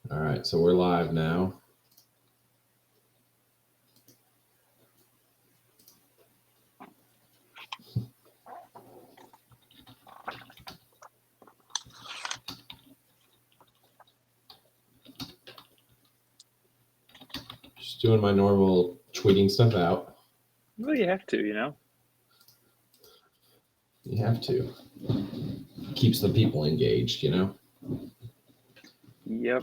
All right, so we're live now. Just doing my normal tweeting stuff out. Well, you have to, You have to. Keeps the people engaged, Yep.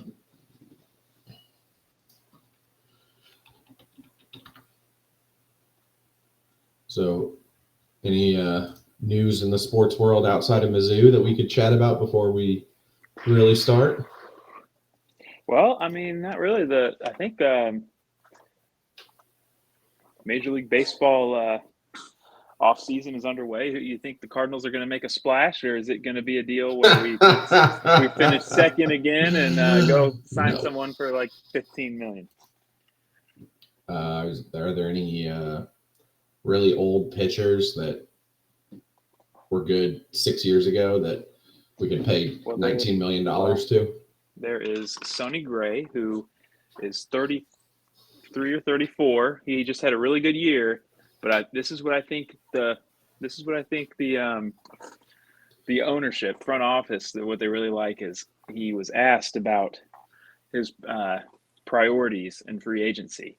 So, any news in the sports world outside of Mizzou that we could chat about before we really start? Well, I mean, not really. I think Major League Baseball off season is underway. You think the Cardinals are going to make a splash, or is it going to be a deal where we finish second again and go sign someone for like $15 million? Are there any really old pitchers that were good 6 years ago that we could pay $19 million to? There is Sonny Gray, who is 33 or 34. He just had a really good year, but this is what I think the ownership, front office, what they really like is he was asked about his priorities in free agency,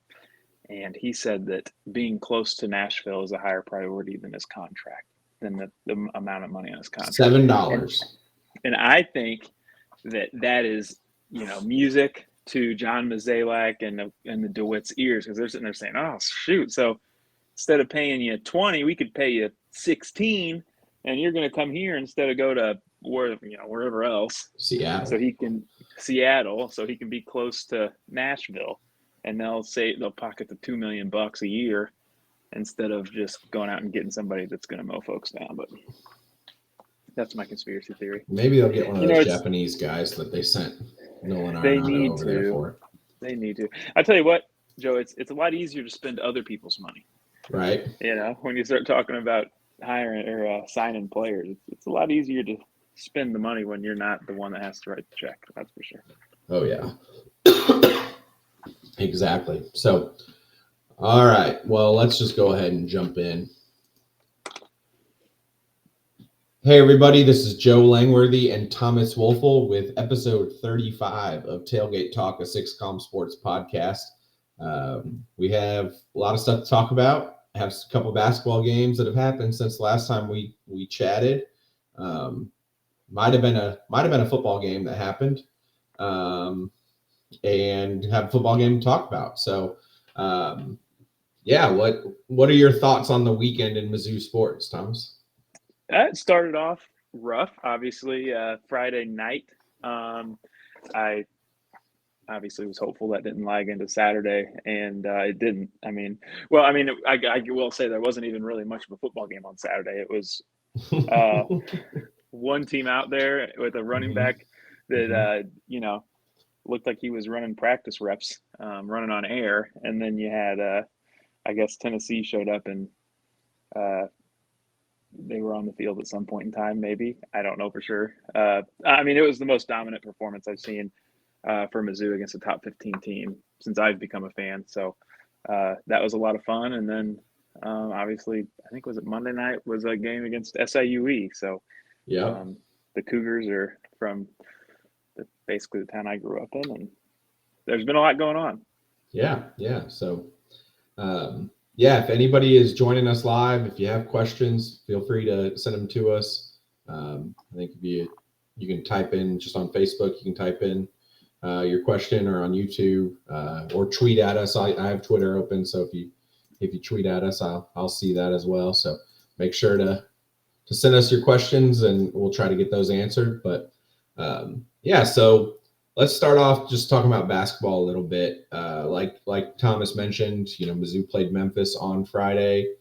and he said that being close to Nashville is a higher priority than his contract, than the amount of money on his contract. $7. And I think that is, music to John Mozeliak and the DeWitt's ears, because they're sitting there saying, "Oh shoot! So instead of paying you 20, we could pay you 16, and you're going to come here instead of go to wherever else, Seattle, so he can be close to Nashville, and they'll pocket the $2 million a year instead of just going out and getting somebody that's going to mow folks down." But that's my conspiracy theory. Maybe they'll get one of those Japanese guys that they sent Nolan Arenado over there for. They need to. I tell you what, Joe, it's a lot easier to spend other people's money. Right. When you start talking about hiring or signing players, it's a lot easier to spend the money when you're not the one that has to write the check. That's for sure. Oh, yeah. Exactly. So, all right. Well, let's just go ahead and jump in. Hey, everybody. This is Joe Langworthy and Thomas Woelfel with episode 35 of Tailgate Talk, a 6Com Sports podcast. We have a lot of stuff to talk about. I have a couple of basketball games that have happened since the last time we chatted. Might have been a football game that happened, and have a football game to talk about. So, yeah, what are your thoughts on the weekend in Mizzou sports, Thomas? It started off rough, obviously. Friday night, I obviously was hopeful that didn't lag into Saturday, and it didn't. I will say there wasn't even really much of a football game on Saturday. It was one team out there with a running back that looked like he was running practice reps, running on air, and then you had I guess Tennessee showed up and they were on the field at some point in time, maybe. I don't know for sure. It was the most dominant performance I've seen for Mizzou against a top 15 team since I've become a fan. So that was a lot of fun. And then obviously, I think was it Monday night was a game against SIUE. So yeah, the Cougars are from basically the town I grew up in, and there's been a lot going on. Yeah. So, if anybody is joining us live, if you have questions, feel free to send them to us. I think if you can type in just on Facebook, you can type in your question, or on YouTube, or tweet at us. I have Twitter open, so if you tweet at us, I'll see that as well. So make sure to send us your questions, and we'll try to get those answered. But so let's start off just talking about basketball a little bit. Like Thomas mentioned, Mizzou played Memphis on Friday.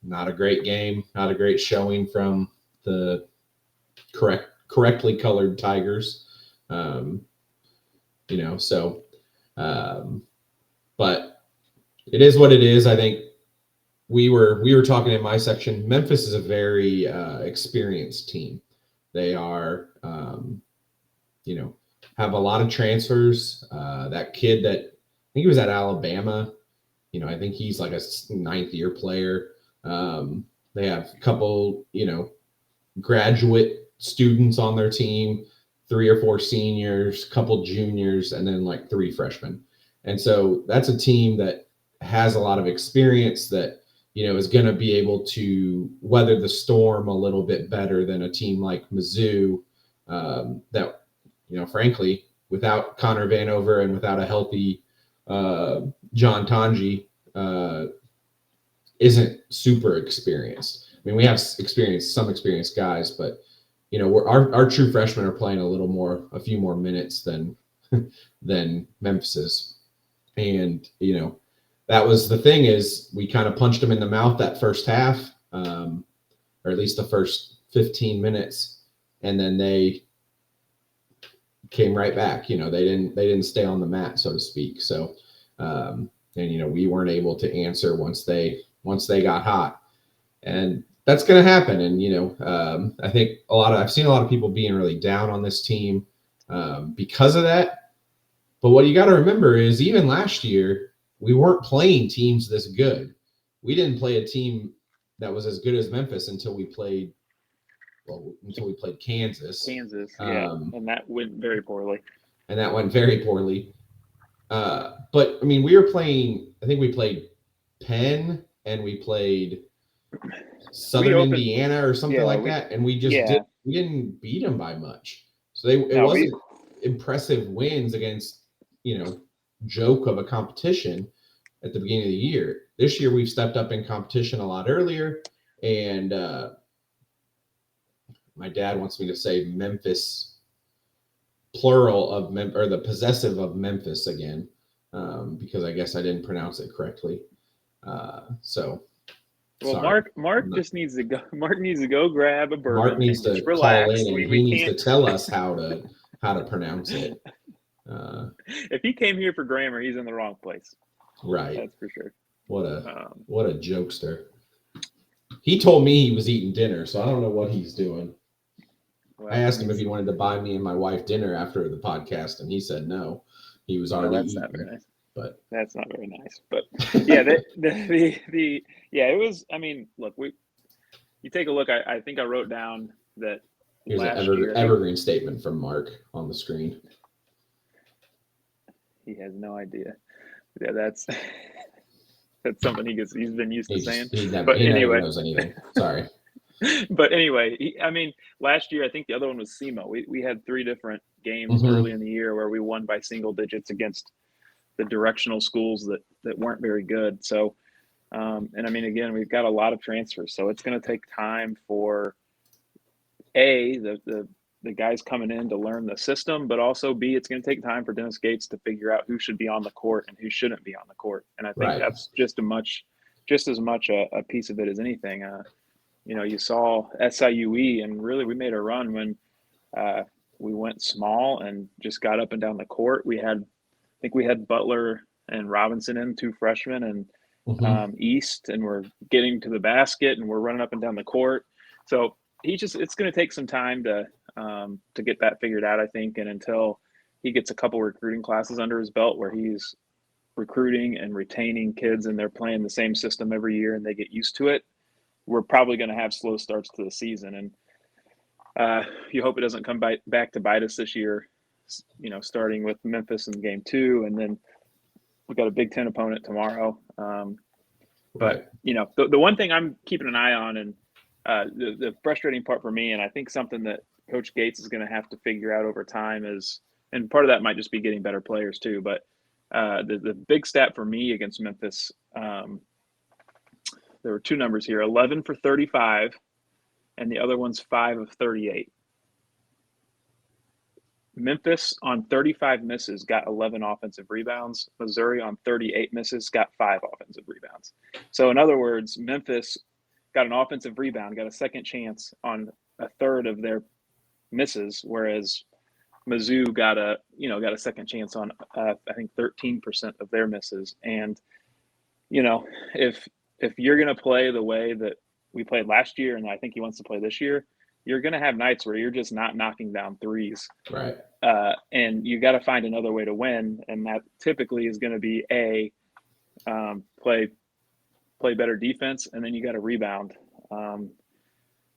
Not a great game, not a great showing from the correctly colored Tigers. But it is what it is. I think we were talking in my section. Memphis is a very experienced team. They are, have a lot of transfers. That kid that I think he was at Alabama, I think he's like a ninth-year player. They have a couple, graduate students on their team, 3 or 4 seniors, couple juniors, and then like 3 freshmen. And so that's a team that has a lot of experience that, is going to be able to weather the storm a little bit better than a team like Mizzou that, frankly, without Connor Vanover and without a healthy John Tanji, isn't super experienced. I mean, we have some experienced guys, but our true freshmen are playing a few more minutes than Memphis's, and that was the thing is we kind of punched them in the mouth that first half, or at least the first 15 minutes, and then they came right back. They didn't stay on the mat, so to speak. So, and we weren't able to answer once they got hot, and that's going to happen. And I think I've seen a lot of people being really down on this team because of that. But what you got to remember is even last year we weren't playing teams this good. We didn't play a team that was as good as Memphis until we played Kansas. And that went very poorly. But I mean, we were playing. I think we played Penn and we played Southern Indiana or something like that, and we just didn't beat them by much. So it wasn't impressive wins against joke of a competition at the beginning of the year. This year we've stepped up in competition a lot earlier, and my dad wants me to say Memphis, plural of or the possessive of Memphis again, because I guess I didn't pronounce it correctly. Well, sorry. Mark just needs to go. Mark needs to go grab a bourbon. Mark needs to relax. Call in, and he needs to tell us how to pronounce it. If he came here for grammar, he's in the wrong place. Right. That's for sure. What a jokester. He told me he was eating dinner, so I don't know what he's doing. Well, I asked him if he wanted to buy me and my wife dinner after the podcast, and he said no. He was already eating. Not very nice. But that's not very nice. But yeah, it was. I mean, look, you take a look. I think I wrote down that here's an evergreen statement from Mark on the screen. He has no idea. Yeah, that's something he's been used to saying. He never knows anything. Sorry. But anyway, last year I think the other one was SEMO. We had 3 different games early in the year where we won by single digits against the directional schools that weren't very good. So, and I mean, again, we've got a lot of transfers, so it's going to take time for the guys coming in to learn the system, but also B, it's going to take time for Dennis Gates to figure out who should be on the court and who shouldn't be on the court. And I think that's just as much a piece of it as anything. You saw SIUE, and really we made a run when we went small and just got up and down the court. I think we had Butler and Robinson in, 2 freshmen, and East, and we're getting to the basket and we're running up and down the court. So it's going to take some time to get that figured out, I think. And until he gets a couple recruiting classes under his belt where he's recruiting and retaining kids and they're playing the same system every year and they get used to it, we're probably going to have slow starts to the season. And you hope it doesn't come back to bite us this year, starting with Memphis in game 2. And then we've got a Big Ten opponent tomorrow. But the one thing I'm keeping an eye on, and the frustrating part for me, and I think something that Coach Gates is going to have to figure out over time is, and part of that might just be getting better players too, but the big stat for me against Memphis, there were 2 numbers here, 11 for 35, and the other one's 5 of 38. Memphis on 35 misses got 11 offensive rebounds. Missouri on 38 misses got 5 offensive rebounds. So in other words, Memphis got an offensive rebound, got a second chance on a third of their misses, whereas Mizzou got a second chance on I think 13% of their misses. And if you're going to play the way that we played last year, and I think he wants to play this year, you're going to have nights where you're just not knocking down threes. Right. And you got to find another way to win, and that typically is going to be play better defense, and then you got to rebound.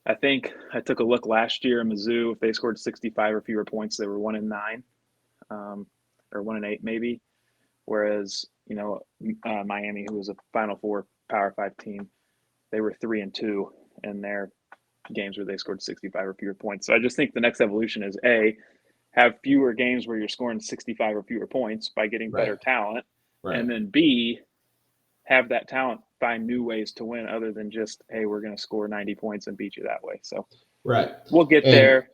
I think I took a look last year in Mizzou. If they scored 65 or fewer points, they were 1-9, or 1-8 maybe. Whereas Miami, who was a Final Four Power 5 team, they were 3-2 in their games where they scored 65 or fewer points. So I just think the next evolution is have fewer games where you're scoring 65 or fewer points by getting better talent, and then B, have that talent find new ways to win other than just, hey, we're going to score 90 points and beat you that way. So we'll get there,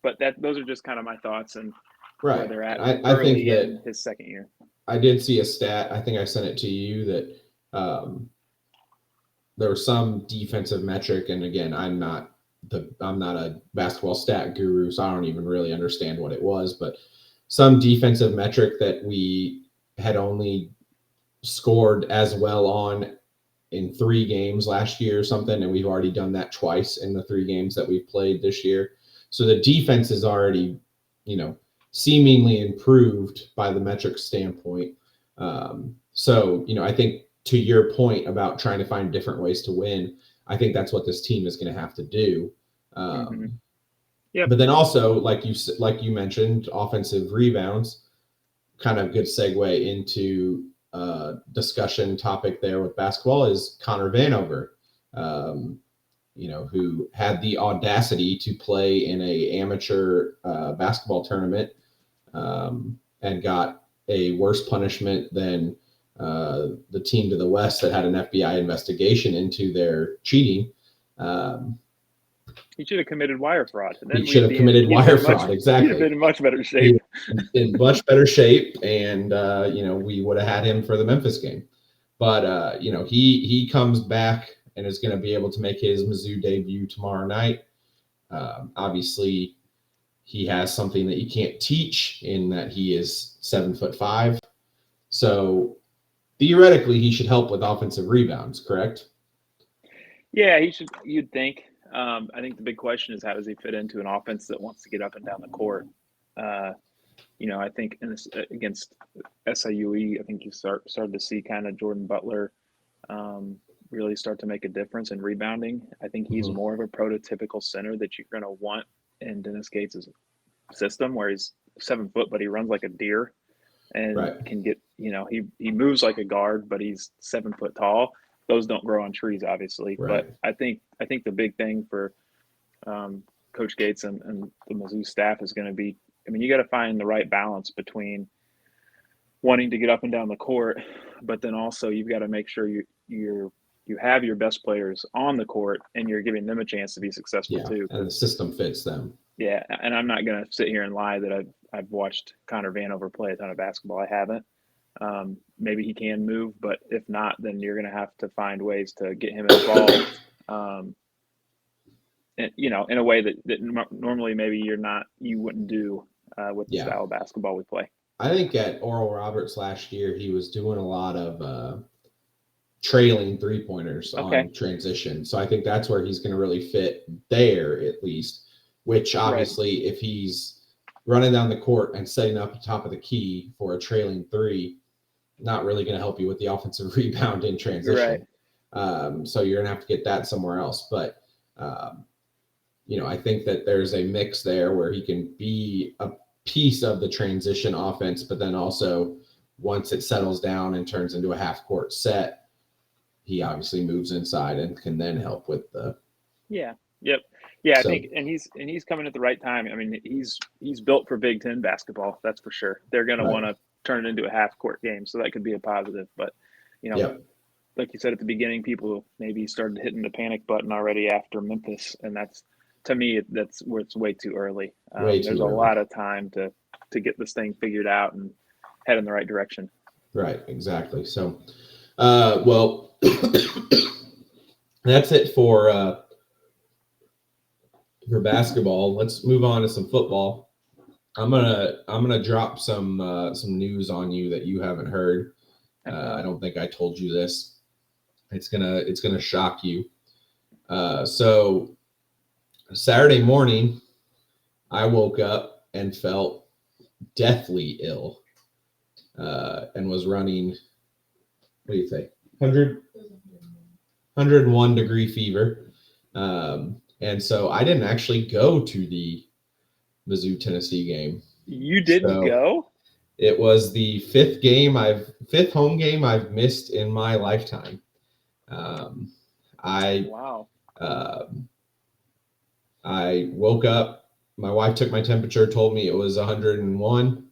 but those are just kind of my thoughts and where they're at I think that in his second year. I did see a stat, I think I sent it to you, that there was some defensive metric, and again, I'm not a basketball stat guru, so I don't even really understand what it was, but some defensive metric that we had only scored as well on in 3 games last year or something, and we've already done that twice in the 3 games that we've played this year. So the defense is already, seemingly improved by the metric standpoint. So, I think to your point about trying to find different ways to win, I think that's what this team is going to have to do. But then also, like you mentioned, offensive rebounds, kind of good segue into discussion topic there with basketball is Connor Vanover, who had the audacity to play in a amateur basketball tournament and got a worse punishment than the team to the west that had an FBI investigation into their cheating. He should have committed wire fraud. He should have committed wire fraud. Exactly. He'd have been in much better shape. In much better shape, and we would have had him for the Memphis game. But he comes back and is going to be able to make his Mizzou debut tomorrow night. Obviously, he has something that you can't teach in that he is 7'5". So theoretically, he should help with offensive rebounds. Correct? Yeah, he should. You'd think. I think the big question is how does he fit into an offense that wants to get up and down the court? I think against SIUE, I think you started to see kind of Jordan Butler really start to make a difference in rebounding. I think he's more of a prototypical center that you're going to want in Dennis Gates' system, where he's 7 foot, but he runs like a deer and can get, he moves like a guard, but he's 7 foot tall. Those don't grow on trees, obviously. But I think the big thing for Coach Gates and the Mizzou staff is going to be, you got to find the right balance between wanting to get up and down the court, but then also you've got to make sure you have your best players on the court and you're giving them a chance to be successful too. And the system fits them. Yeah, and I'm not going to sit here and lie that I've watched Connor Vanover play a ton of basketball. I haven't. Maybe he can move, but if not, then you're going to have to find ways to get him involved. In a way that normally maybe you wouldn't do with the style of basketball we play. I think at Oral Roberts last year, he was doing a lot of trailing 3-pointers on transition. So I think that's where he's going to really fit there, at least, which obviously if he's running down the court and setting up the top of the key for a trailing 3, not really going to help you with the offensive rebound in transition. So you're going to have to get that somewhere else. But, I think that there's a mix there where he can be a piece of the transition offense, but then also once it settles down and turns into a half-court set, he obviously moves inside and can then help with the. Yeah. I think, and he's coming at the right time. He's built for Big Ten basketball. That's for sure. They're going to want to turn it into a half-court game, so that could be a positive. But like you said at the beginning, people maybe started hitting the panic button already after Memphis, and that's, to me, that's where it's way too early. There's a lot of time to get this thing figured out and head in the right direction. Right, exactly. So, that's it for basketball. Let's move on to some football. I'm gonna drop some news on you that you haven't heard. I don't think I told you this. It's gonna shock you. So Saturday morning, I woke up and felt deathly ill and was running, what do you say, 101 degree fever. And so I didn't actually go to the Mizzou Tennessee game. You didn't go? It was the fifth home game I've missed in my lifetime. I woke up, my wife took my temperature, told me it was 101,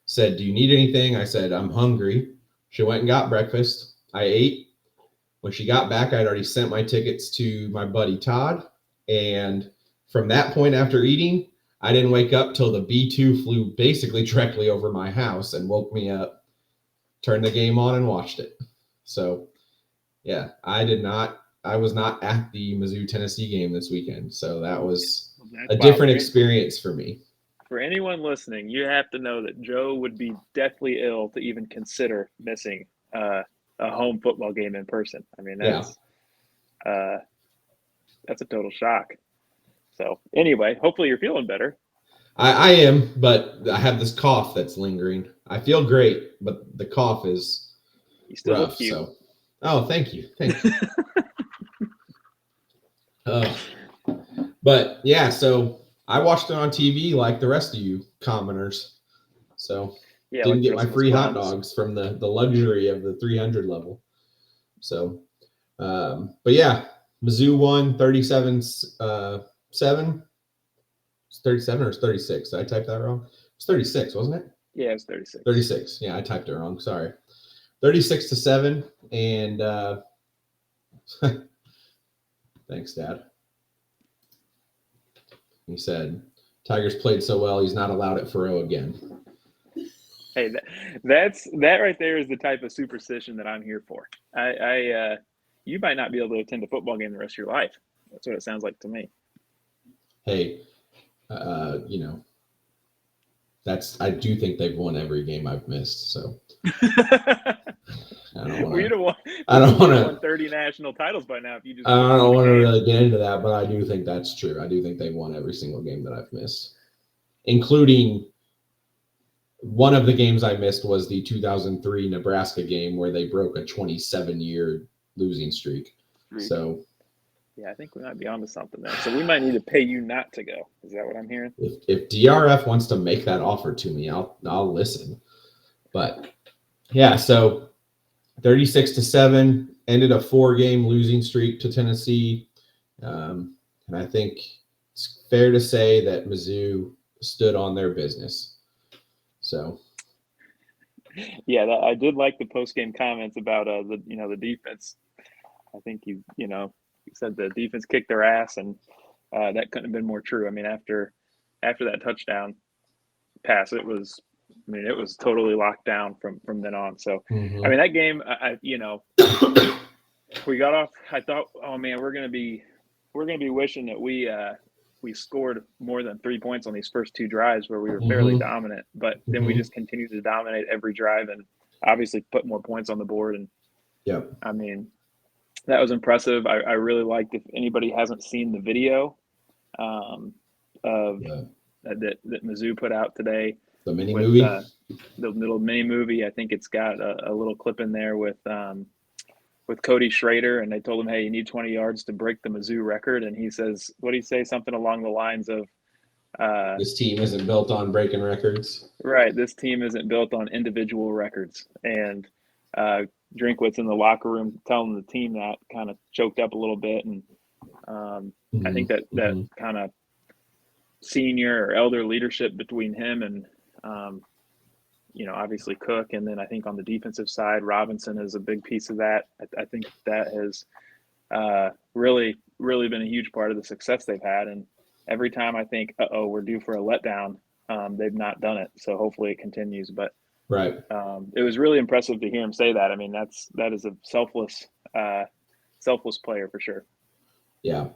said, "Do you need anything?" I said, "I'm hungry." She went and got breakfast. I ate. When she got back, I'd already sent my tickets to my buddy Todd. And from that point after eating, I didn't wake up till the B2 flew basically directly over my house and woke me up, turned the game on and watched it. So yeah, I was not at the Mizzou Tennessee game this weekend. So that was a different experience for me. For anyone listening, you have to know that Joe would be deathly ill to even consider missing a home football game in person. I mean, that's a total shock. So anyway, hopefully you're feeling better. I am, but I have this cough that's lingering. I feel great, but the cough is rough. So, thank you. But yeah, so I watched it on TV like the rest of you commoners. So didn't get my free hot dogs from the luxury of the 300 level. So, but yeah, Mizzou won 37-7. It's 37 or it's 36. Did I type that wrong? It's 36, wasn't it? Yeah, it's 36. 36. Yeah, I typed it wrong. Sorry. 36-7. And thanks, Dad. He said, Tigers played so well, he's not allowed at Faroe again. Hey, that right there is the type of superstition that I'm here for. You might not be able to attend a football game the rest of your life. That's what it sounds like to me. Hey, I do think they've won every game I've missed. So I don't want to won 30 national titles by now. If you just I don't want to really get into that, but I do think that's true. I do think they've won every single game that I've missed, including one of the games I missed was the 2003 Nebraska game where they broke a 27-year losing streak. So yeah, I think we might be onto something there. So we might need to pay you not to go. Is that what I'm hearing? If DRF wants to make that offer to me, I'll listen. But yeah, so 36-7 ended a 4-game losing streak to Tennessee, and I think it's fair to say that Mizzou stood on their business. So yeah, I did like the post-game comments about the defense. I think you said the defense kicked their ass, and that couldn't have been more true. I mean, after that touchdown pass, it was totally locked down from then on. So I mean, that game, we got off. I thought, oh man, we're gonna be wishing that we scored more than 3 points on these first 2 drives where we were fairly dominant, but then we just continued to dominate every drive and obviously put more points on the board. And I mean, that was impressive. I really liked, if anybody hasn't seen the video that Mizzou put out today, the mini movie, the little mini movie. I think it's got a little clip in there with Cody Schrader, and they told him, hey, you need 20 yards to break the Mizzou record. And he says, what did he say? Something along the lines of, this team isn't built on breaking records. Right. This team isn't built on individual records. And Drinkwitz in the locker room telling the team that kind of choked up a little bit. And I think that kind of senior or elder leadership between him and, obviously Cook. And then I think on the defensive side, Robinson is a big piece of that. I think that has really, really been a huge part of the success they've had. And every time I think, we're due for a letdown, they've not done it. So hopefully it continues. But right. It was really impressive to hear him say that. I mean, that is a selfless player for sure. Yeah.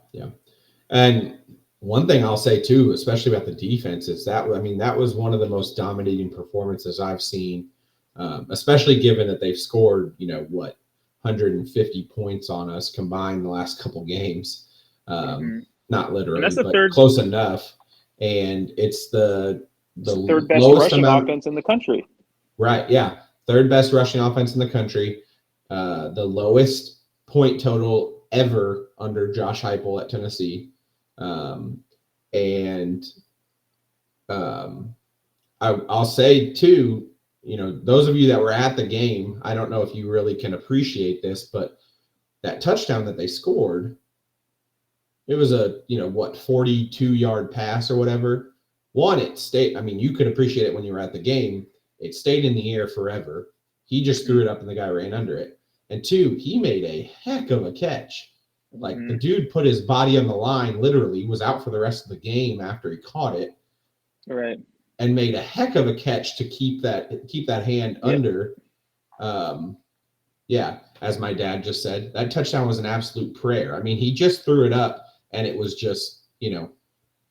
And one thing I'll say too, especially about the defense, is that was one of the most dominating performances I've seen, especially given that they've scored 150 points on us combined the last couple games. Not literally, but close enough. And it's the the third best lowest rushing amount offense in the country. Right. Yeah. Third best rushing offense in the country. The lowest point total ever under Josh Heupel at Tennessee. And I'll say too, those of you that were at the game, I don't know if you really can appreciate this, but that touchdown that they scored, it was a 42-yard pass or whatever. One, it stayed. I mean, you could appreciate it when you were at the game. It stayed in the air forever. He just threw it up and the guy ran under it. And two, he made a heck of a catch. Like the dude put his body on the line, literally was out for the rest of the game after he caught it. Right. And made a heck of a catch to keep that hand under. As my dad just said, that touchdown was an absolute prayer. I mean, he just threw it up and it was just,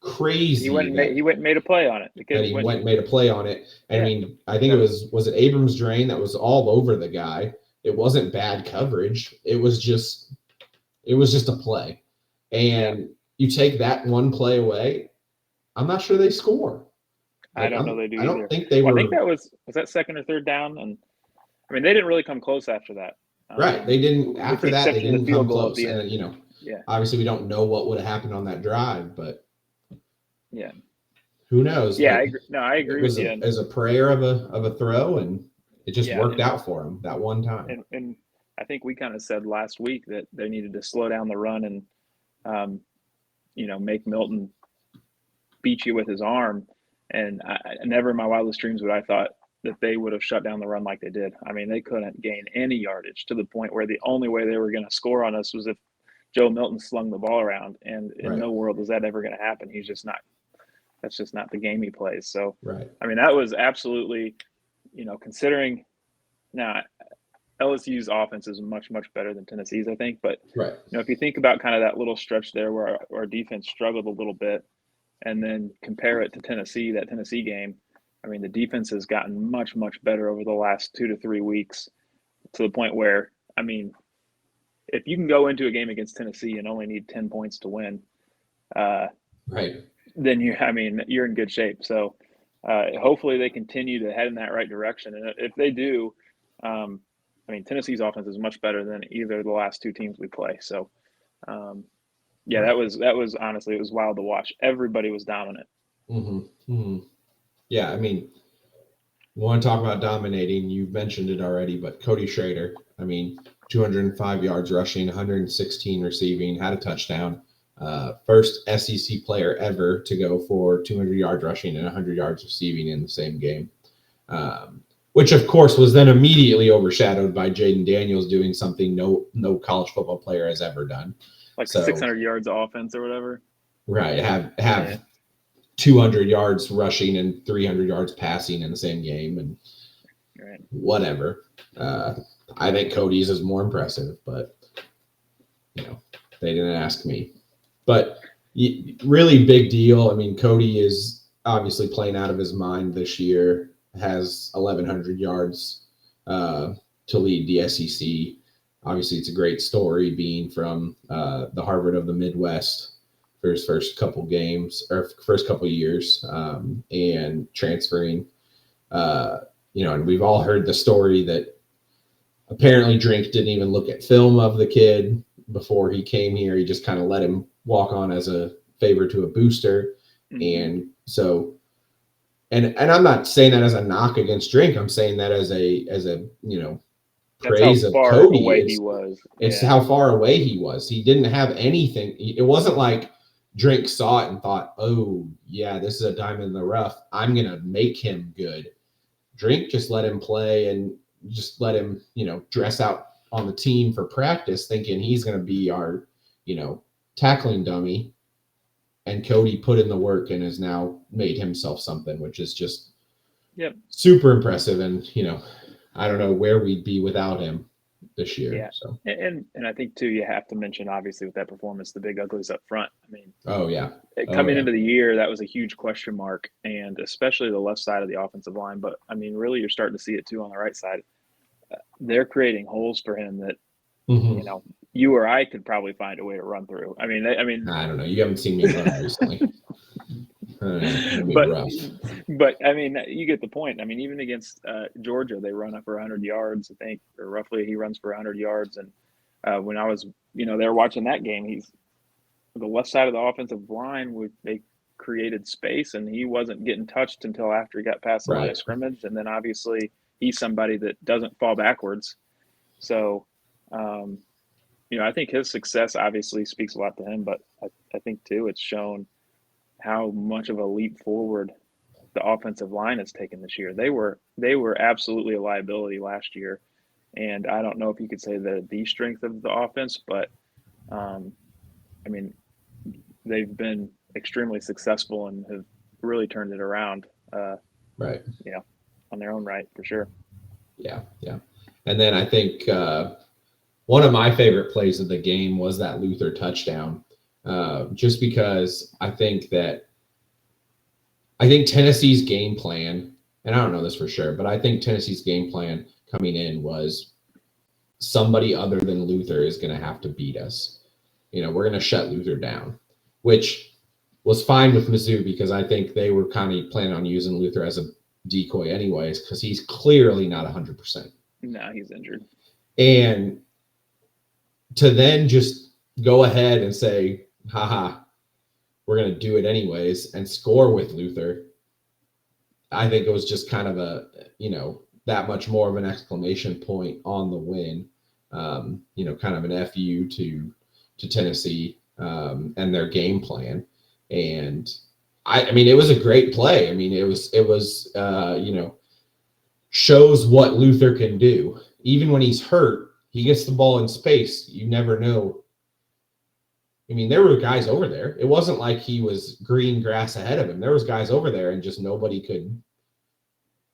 crazy. He went and made a play on it. He went and made a play on it. And I mean, I think it was it Abrams drain that was all over the guy. It wasn't bad coverage. It was just a play. And you take that one play away, I'm not sure they score. I don't know they do I either. don't think they were. I think that was that second or third down, and I mean they didn't really come close after that. Right, they didn't. After that, they didn't come close. And obviously we don't know what would have happened on that drive, but who knows? Yeah, I agree with you. As a prayer of a throw, and it just worked out for him that one time. And I think we kind of said last week that they needed to slow down the run and make Milton beat you with his arm. And I never in my wildest dreams would I thought that they would have shut down the run like they did. I mean, they couldn't gain any yardage to the point where the only way they were going to score on us was if Joe Milton slung the ball around. And in no world is that ever going to happen. He's just not. That's just not the game he plays. So, I mean, that was absolutely, considering now LSU's offense is much, much better than Tennessee's, I think. But, if you think about kind of that little stretch there where our defense struggled a little bit, and then compare it to Tennessee, that Tennessee game, I mean, the defense has gotten much, much better over the last 2 to 3 weeks to the point where, I mean, if you can go into a game against Tennessee and only need 10 points to win, then you're in good shape. So hopefully they continue to head in that right direction. And if they do, I mean, Tennessee's offense is much better than either of the last two teams we play. So, that was honestly, it was wild to watch. Everybody was dominant. Yeah, I mean, we want to talk about dominating. You've mentioned it already, but Cody Schrader, I mean, 205 yards rushing, 116 receiving, had a touchdown. First SEC player ever to go for 200 yards rushing and 100 yards receiving in the same game, which of course was then immediately overshadowed by Jaden Daniels doing something no college football player has ever done. Like 600 yards of offense or whatever. Right. Have 200 yards rushing and 300 yards passing in the same game and whatever. I think Cody's is more impressive, but they didn't ask me. But really big deal. I mean, Cody is obviously playing out of his mind this year, has 1,100 yards to lead the SEC. Obviously, it's a great story being from the Harvard of the Midwest for his first couple years and transferring. And we've all heard the story that apparently Drink didn't even look at film of the kid before he came here. He just kind of let him walk on as a favor to a booster. And so, and I'm not saying that as a knock against Drink. I'm saying that as a praise of Cody. He was. It's how far away he was. He didn't have anything. It wasn't like Drink saw it and thought, oh yeah, this is a diamond in the rough. I'm going to make him good. Drink just let him play and just let him, dress out on the team for practice, thinking he's going to be our, tackling dummy. And Cody put in the work and has now made himself something, which is just super impressive. And, I don't know where we'd be without him this year. Yeah. So and I think too, you have to mention obviously with that performance, the big uglies up front. I mean, coming into the year, that was a huge question mark, and especially the left side of the offensive line. But I mean, really, you're starting to see it too on the right side. They're creating holes for him that you or I could probably find a way to run through. I mean, I don't know. You haven't seen me run recently. It'll be rough. But I mean, you get the point. I mean, even against Georgia, they run up for 100 yards, I think, or roughly he runs for 100 yards. And when I was, they were watching that game, he's the left side of the offensive line. They created space, and he wasn't getting touched until after he got past the line of scrimmage. And then obviously he's somebody that doesn't fall backwards. So, I think his success obviously speaks a lot to him, but I think too it's shown how much of a leap forward the offensive line has taken this year. They were absolutely a liability last year, and I don't know if you could say the strength of the offense, but I mean, they've been extremely successful and have really turned it around. Right. On their own right, for sure. Yeah. And then I think one of my favorite plays of the game was that Luther touchdown, just because I think Tennessee's game plan, and I don't know this for sure, but I think Tennessee's game plan coming in was somebody other than Luther is going to have to beat us. We're going to shut Luther down, which was fine with Mizzou because I think they were kind of planning on using Luther as a decoy anyways, because he's clearly not 100%. No, he's injured. And to then just go ahead and say, haha, we're going to do it anyways and score with Luther, I think it was just kind of that much more of an exclamation point on the win. Kind of an FU to Tennessee and their game plan. And I mean, it was a great play. I mean, it was shows what Luther can do. Even when he's hurt, he gets the ball in space. You never know. I mean, there were guys over there. It wasn't like he was green grass ahead of him. There was guys over there and just nobody could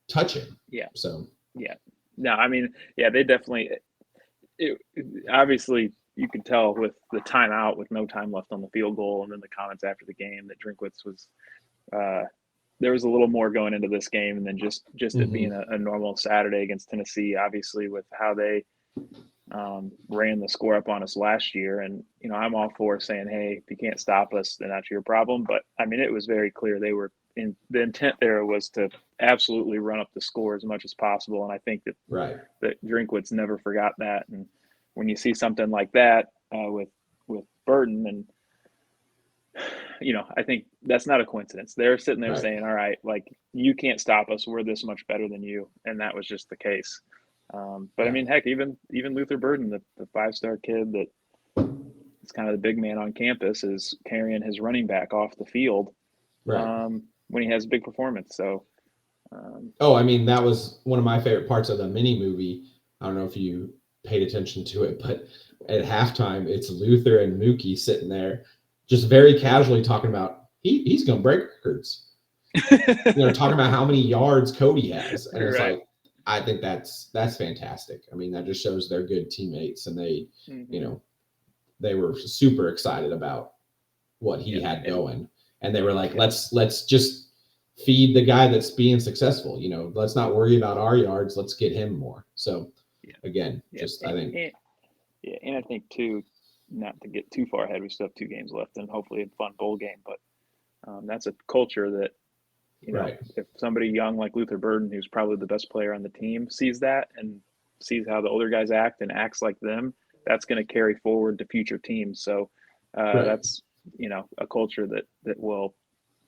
touch him. Yeah. So. Yeah. No, I mean, yeah, they definitely obviously you could tell with the timeout with no time left on the field goal and then the comments after the game that Drinkwitz was there was a little more going into this game than just it being a normal Saturday against Tennessee, obviously with how they ran the score up on us last year. And, I'm all for saying, hey, if you can't stop us, then that's your problem. But I mean, it was very clear the intent there was to absolutely run up the score as much as possible. And I think that Drinkwitz never forgot that. And when you see something like that with Burton, and I think that's not a coincidence. They're sitting there saying, all right, like, you can't stop us. We're this much better than you. And that was just the case. But I mean, heck, even Luther Burden, the 5-star kid that is kind of the big man on campus, is carrying his running back off the field when he has a big performance. So, I mean, that was one of my favorite parts of the mini movie. I don't know if you paid attention to it, but at halftime, it's Luther and Mookie sitting there just very casually talking about he's going to break records. Talking about how many yards Cody has. And it's like, I think that's fantastic. I mean, that just shows they're good teammates, and they, they were super excited about what he had going. And they were like, let's just feed the guy that's being successful. Let's not worry about our yards. Let's get him more. So again, I think. And I think too, not to get too far ahead, we still have 2 games left and hopefully a fun bowl game, but that's a culture that, if somebody young like Luther Burden, who's probably the best player on the team, sees that and sees how the older guys act and acts like them, that's going to carry forward to future teams. So that's, a culture that will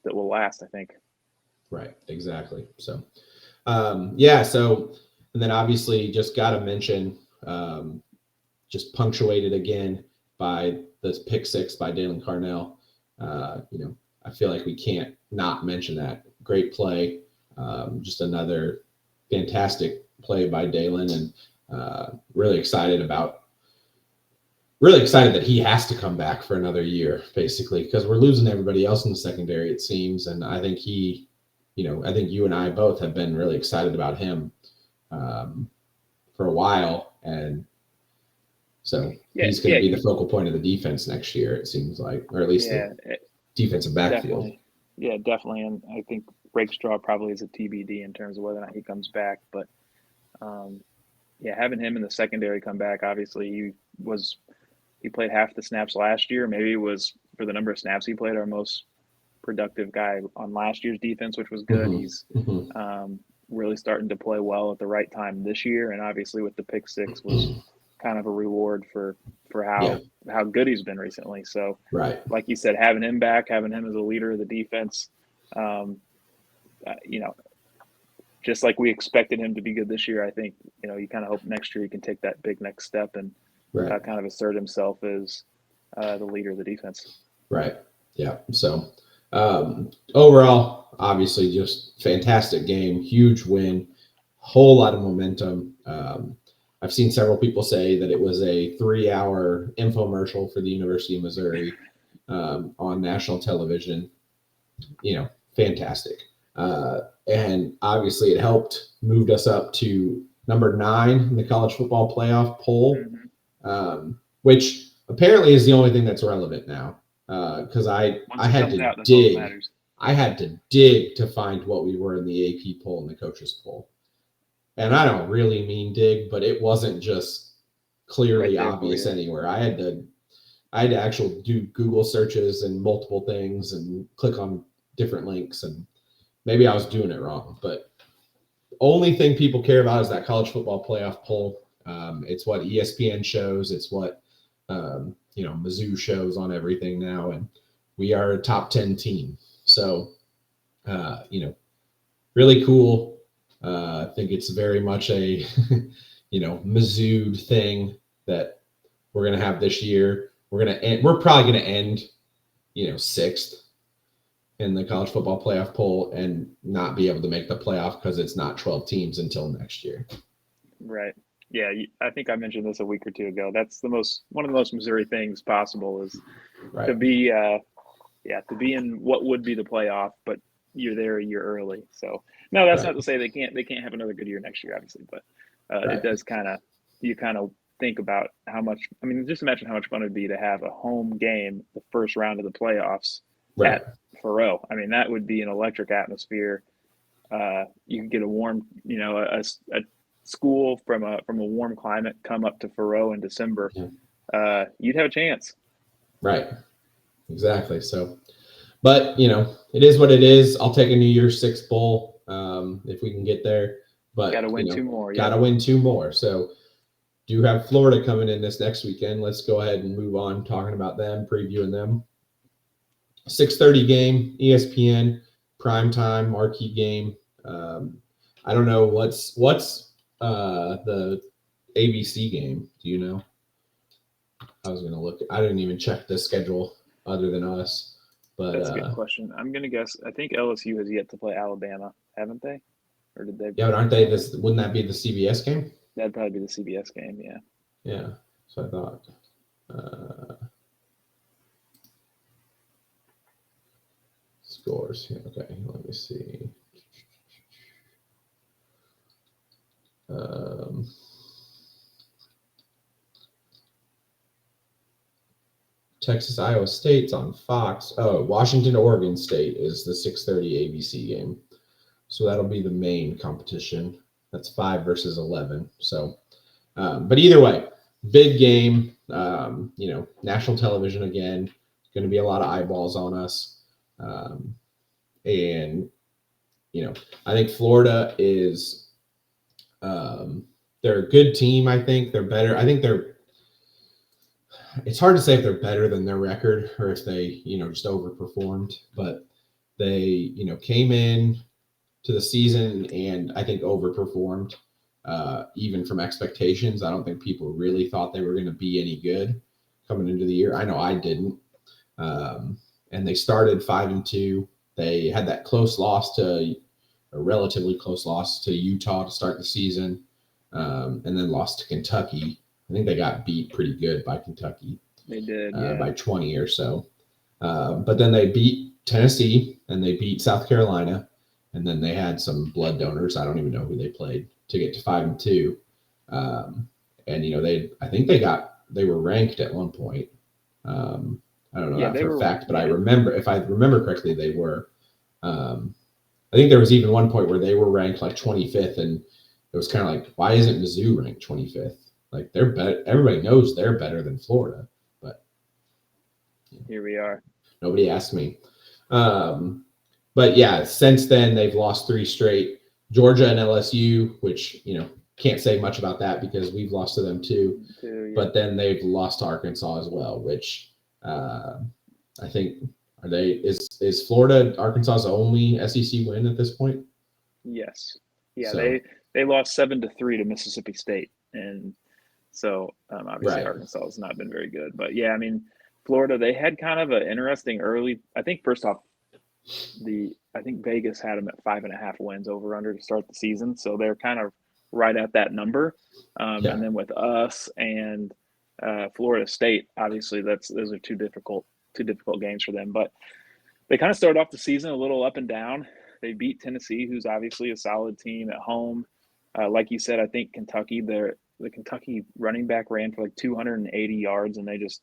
last, I think. Right. Exactly. So, so, and then obviously just got to mention, just punctuated again by the pick 6 by Dalen Carnell. I feel like we can't not mention that. Great play. Just another fantastic play by Dalen, and really excited that he has to come back for another year, basically, because we're losing everybody else in the secondary, it seems. And I think I think you and I both have been really excited about him for a while. And so he's going to be the focal point of the defense next year, it seems like, or at least the defensive backfield. Definitely. And I think Rakestraw probably is a TBD in terms of whether or not he comes back. But, having him in the secondary come back, obviously he played half the snaps last year. Maybe it was, for the number of snaps he played, our most productive guy on last year's defense, which was good. Mhm. He's Mhm. really starting to play well at the right time this year, and obviously with the pick six was kind of a reward for Yeah. how good he's been recently. So, Right. like you said, having him back, having him as a leader of the defense, you know, just like we expected him to be good this year, I think, you know, you kind of hope next year he can take that big next step and Right. kind of assert himself as the leader of the defense. Right. Yeah. So overall, obviously, just fantastic game, huge win, whole lot of momentum. I've seen several people say that it was a 3-hour infomercial for the University of Missouri on national television. You know, fantastic. And obviously, it helped moved us up to number 9 in the college football playoff poll, which apparently is the only thing that's relevant now. Because I had to dig. I had to dig to find what we were in the AP poll and the coaches poll. And I don't really mean dig, but it wasn't just clearly obvious anywhere. I had to actually do Google searches and multiple things and click on different links, and maybe I was doing it wrong, but only thing people care about is that college football playoff poll. It's what ESPN shows. It's what Mizzou shows on everything now, and we are a top 10 team. So, really cool. I think it's very much a, Mizzou thing that we're going to have this year. We're probably going to end, 6th in the college football playoff poll and not be able to make the playoff because it's not 12 teams until next year. Right. Yeah, I think I mentioned this a week or two ago. That's one of the most Missouri things possible is to be in what would be the playoff, but you're there a year early. So no, that's not to say they can't have another good year next year, obviously, but it does you kind of think about how much. I mean, just imagine how much fun it'd be to have a home game, the first round of the playoffs at Faroe. I mean, that would be an electric atmosphere. You could get a warm, a school from a warm climate come up to Faroe in December. You'd have a chance. Right. Exactly. So, but it is what it is. I'll take a New Year's Six bowl if we can get there. But got to win 2 more. Got to win 2 more. So, do have Florida coming in this next weekend. Let's go ahead and move on talking about them, previewing them. 6:30 game, ESPN, primetime, marquee game. I don't know what's the ABC game. Do you know? I was going to look. I didn't even check the schedule other than us. But that's a good question. I'm going to guess. I think LSU has yet to play Alabama, haven't they? Or did they? Yeah, but aren't they? Wouldn't that be the CBS game? That'd probably be the CBS game. Yeah. Yeah. So I thought. Scores. Okay, let me see. Texas, Iowa State's on Fox. Oh, Washington, Oregon State is the 6:30 ABC game. So that'll be the main competition. That's 5 versus 11. So, but either way, big game. National television again. Going to be a lot of eyeballs on us. And I think Florida is. They're a good team. I think they're better. I think it's hard to say if they're better than their record or if they, just overperformed, but they, came in to the season and I think overperformed, even from expectations. I don't think people really thought they were going to be any good coming into the year. I know I didn't. And they started 5-2. They had that relatively close loss to Utah to start the season, and then lost to Kentucky. I think they got beat pretty good by Kentucky. They did, by 20 or so. But then they beat Tennessee and they beat South Carolina, and then they had some blood donors. I don't even know who they played to get to 5-2. And I think they were ranked at one point. I don't know that for a fact, but if I remember correctly, they were. I think there was even one point where they were ranked like 25th, and it was kind of like, why isn't Mizzou ranked 25th? Like they're better. Everybody knows they're better than Florida, but here we are. Nobody asked me. But yeah, since then they've lost 3 straight. Georgia and LSU, which can't say much about that because we've lost to them too. But then they've lost to Arkansas as well, which I think is Florida Arkansas's only SEC win at this point? Yes. Yeah, So, they lost 7-3 to Mississippi State, and so obviously right. Arkansas has not been very good. But yeah, I mean, Florida, they had kind of an interesting early. I think first off, I think Vegas had them at 5.5 wins over under to start the season, so they're kind of right at that number. Yeah. And then with us and Florida State, obviously those are two difficult games for them. But they kind of started off the season a little up and down. They beat Tennessee, who's obviously a solid team at home. Like you said, I think Kentucky, the Kentucky running back ran for like 280 yards, and they just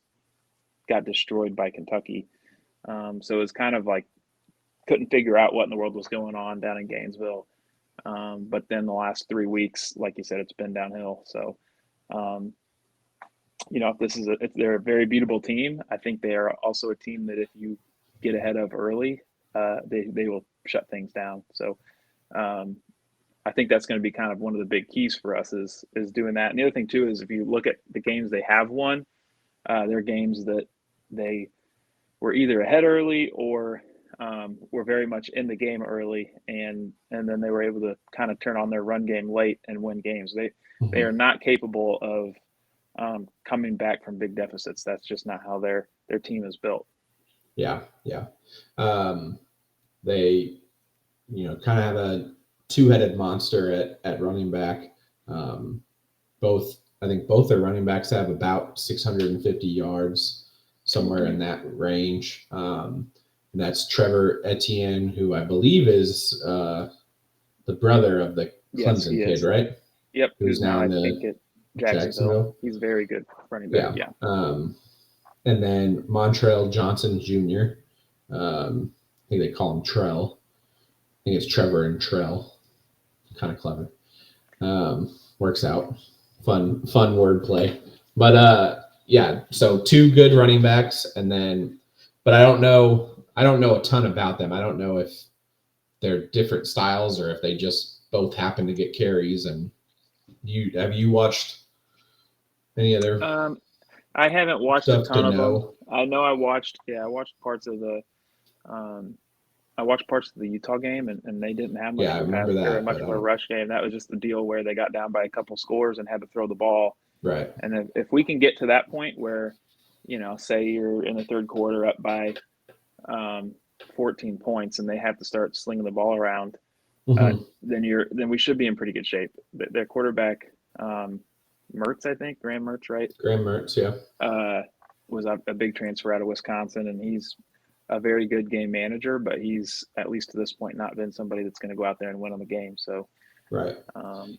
got destroyed by Kentucky. So it was kind of like couldn't figure out what in the world was going on down in Gainesville. But then the last 3 weeks, like you said, it's been downhill. So, if they're a very beatable team, I think they are also a team that if you get ahead of early, they will shut things down. So, I think that's going to be kind of one of the big keys for us is doing that. And the other thing too is if you look at the games they have won, they're games that they were either ahead early or were very much in the game early, and then they were able to kind of turn on their run game late and win games. They are not capable of coming back from big deficits. That's just not how their team is built. Yeah. They kind of have a two-headed monster at running back. I think both their running backs have about 650 yards, somewhere in that range. And that's Trevor Etienne, who I believe is the brother of the Clemson kid, right? Yep. Who's now in I think at Jacksonville. He's very good running back. Yeah. And then Montrell Johnson Jr. I think they call him Trell. I think it's Trevor and Trell. Kind of clever. Works out. Fun wordplay. But yeah, so 2 good running backs, and then, but I don't know a ton about them. I don't know if they're different styles or if they just both happen to get carries. And have you watched any other? I haven't watched a ton of them. I know I watched parts of the Utah game, and they didn't have much of a rush game. That was just the deal where they got down by a couple scores and had to throw the ball. Right. And if we can get to that point where, say you're in the third quarter up by 14 points and they have to start slinging the ball around, then we should be in pretty good shape. Their quarterback, Mertz, I think, Graham Mertz, right? Graham Mertz, yeah. Was a big transfer out of Wisconsin, and he's a very good game manager, but he's, at least to this point, not been somebody that's going to go out there and win on the game. So, right.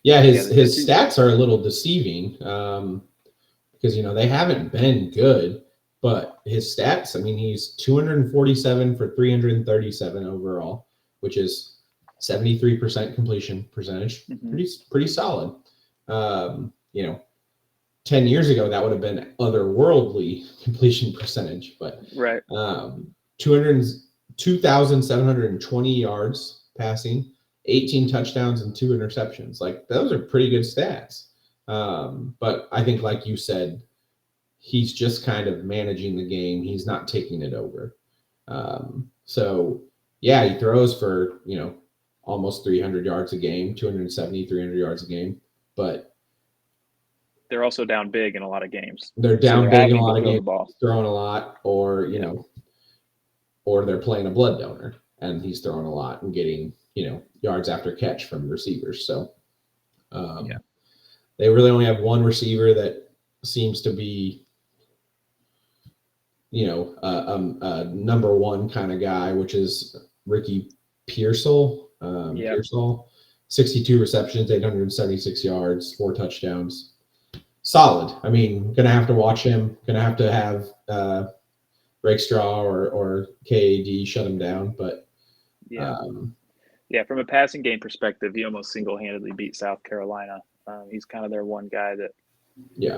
His stats are a little deceiving because, they haven't been good, but his stats, I mean, he's 247 for 337 overall, which is 73% completion percentage. Pretty solid. 10 years ago, that would have been otherworldly completion percentage, but right. 2,720 yards passing, 18 touchdowns and 2 interceptions. Like, those are pretty good stats. But I think, like you said, he's just kind of managing the game. He's not taking it over. So yeah, he throws for, almost 300 yards a game, 270, 300 yards a game, but they're also down big in a lot of games. They're down big in a lot of games, throwing a lot, or, or they're playing a blood donor and he's throwing a lot and getting, yards after catch from receivers. So they really only have one receiver that seems to be, a number one kind of guy, which is Ricky Pearsall. Pearsall, 62 receptions, 876 yards, 4 touchdowns. Solid. I mean, gonna have to watch him. Gonna have to have Rakestraw or KAD shut him down. But from a passing game perspective, he almost single-handedly beat South Carolina. He's kind of their one guy that,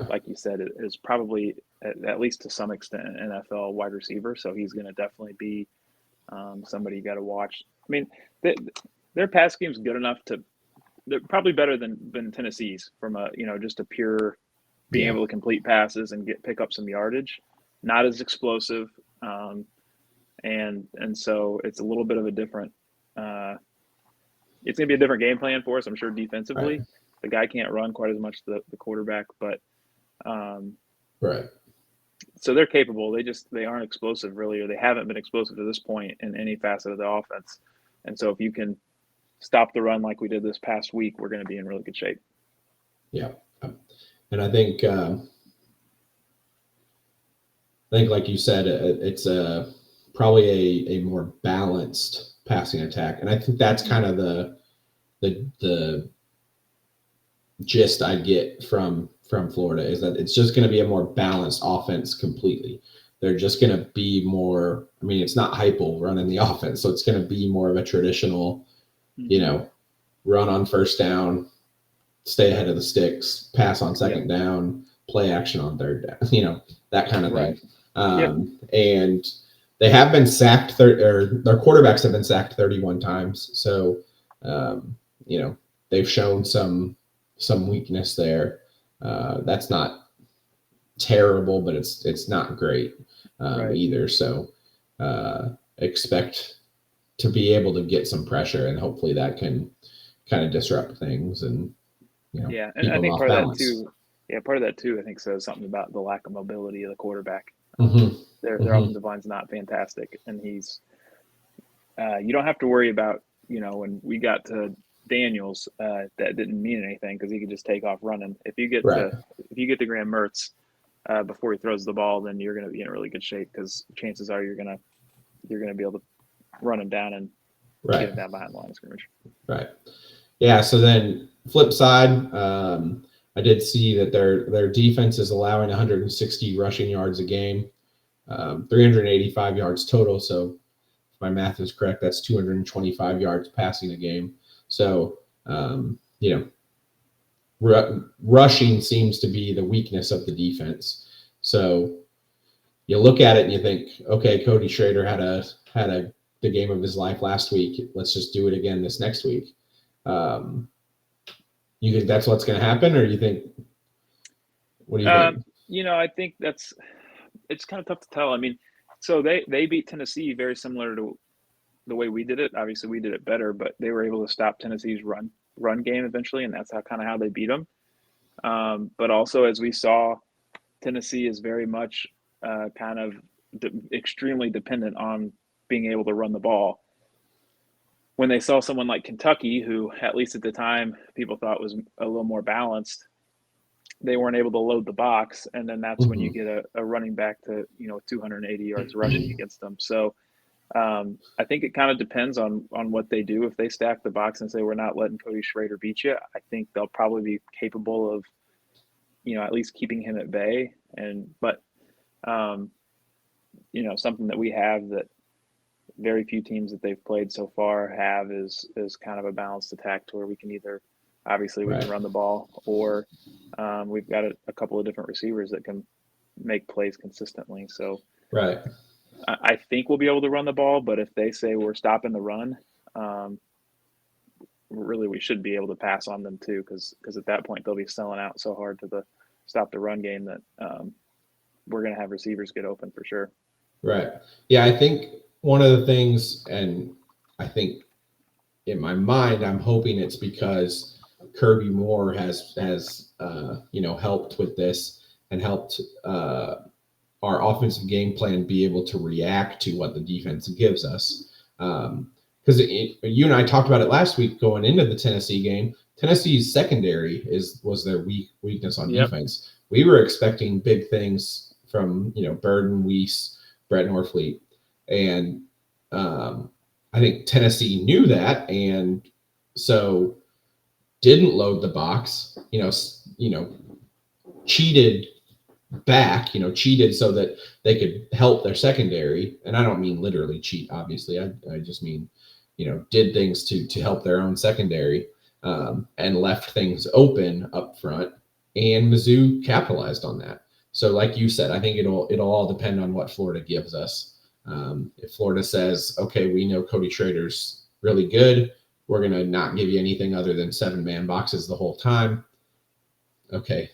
like you said, is probably at least to some extent an NFL wide receiver. So he's going to definitely be somebody you got to watch. I mean, their pass game's good enough they're probably better than Tennessee's from just a pure being able to complete passes and pick up some yardage. Not as explosive, and so it's a little bit of a different. It's going to be a different game plan for us, I'm sure, defensively. Right. The guy can't run quite as much, the quarterback, but right. So they're capable. They aren't explosive really, or they haven't been explosive to this point in any facet of the offense. And so if you can stop the run like we did this past week, we're going to be in really good shape. Yeah. And I think like you said, it's probably a more balanced passing attack. And I think that's kind of the gist I get from Florida, is that it's just going to be a more balanced offense completely. They're just going to be more, I mean, it's not Heupel running the offense, so it's going to be more of a traditional, run on first down, stay ahead of the sticks, pass on second down, play action on third down, that kind of thing. And they have been sacked, or their quarterbacks have been sacked 31 times. So, they've shown some weakness there. That's not terrible, but it's not great either. So expect to be able to get some pressure, and hopefully that can kind of disrupt things and and I think part of that too, I think says something about the lack of mobility of the quarterback. Their offensive line's not fantastic, and he's you don't have to worry about when we got to Daniels, that didn't mean anything because he could just take off running. If you get to Graham Mertz before he throws the ball, then you're going to be in really good shape, because chances are you're going to be able to run him down and get him down behind the line of scrimmage. Right. Yeah. So then flip side, I did see that their defense is allowing 160 rushing yards a game, 385 yards total. So if my math is correct, that's 225 yards passing a game. So, rushing seems to be the weakness of the defense. So you look at it and you think, okay, Cody Schrader had the game of his life last week. Let's just do it again this next week. You think that's what's going to happen, or you think? What do you think? I think it's kind of tough to tell. I mean, so they beat Tennessee very similar to the way we did it. Obviously, we did it better, but they were able to stop Tennessee's run game eventually, and that's how they beat them. But also, as we saw, Tennessee is very much extremely dependent on being able to run the ball. When they saw someone like Kentucky, who at least at the time people thought was a little more balanced, they weren't able to load the box, and then that's when you get a running back to 280 yards rushing against them. So I think it kind of depends on what they do. If they stack the box and say we're not letting Cody Schrader beat you, I think they'll probably be capable of at least keeping him at bay. But something that we have that very few teams that they've played so far have is kind of a balanced attack, to where we can either obviously we can run the ball, or we've got a couple of different receivers that can make plays consistently. So I think we'll be able to run the ball, but if they say we're stopping the run, really we should be able to pass on them too, because at that point they'll be selling out so hard to stop the run game that we're going to have receivers get open for sure. Right. Yeah, I think one of the things, and I think in my mind, I'm hoping it's because Kirby Moore has helped with this and helped our offensive game plan be able to react to what the defense gives us. Because you and I talked about it last week going into the Tennessee game. Tennessee's secondary was their weakness on defense. We were expecting big things from Burden, Weiss, Brett Norfleet, and I think Tennessee knew that, and so didn't load the box. Cheated back. Cheated so that they could help their secondary, and I don't mean literally cheat. Obviously, I just mean did things to help their own secondary, and left things open up front, and Mizzou capitalized on that. So like you said, I think it'll all depend on what Florida gives us. If Florida says, okay, we know Cody Schrader's really good, we're going to not give you anything other than 7-man boxes the whole time. Okay,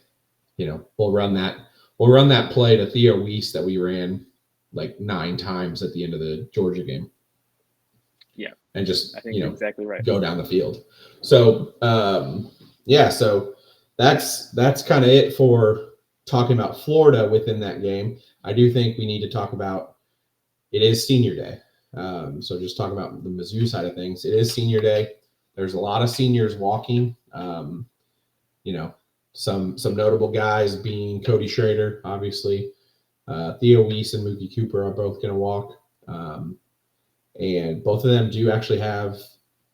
we'll run that play to Theo Weiss that we ran like 9 times at the end of the Georgia game. Yeah, and just I think you're exactly right. Go down the field. So so that's kind of it for talking about Florida within that game. I do think we need to talk about it is senior day. So just talking about the Mizzou side of things, it is senior day. There's a lot of seniors walking. Some notable guys being Cody Schrader, obviously. Theo Weiss and Mookie Cooper are both going to walk. And both of them do actually have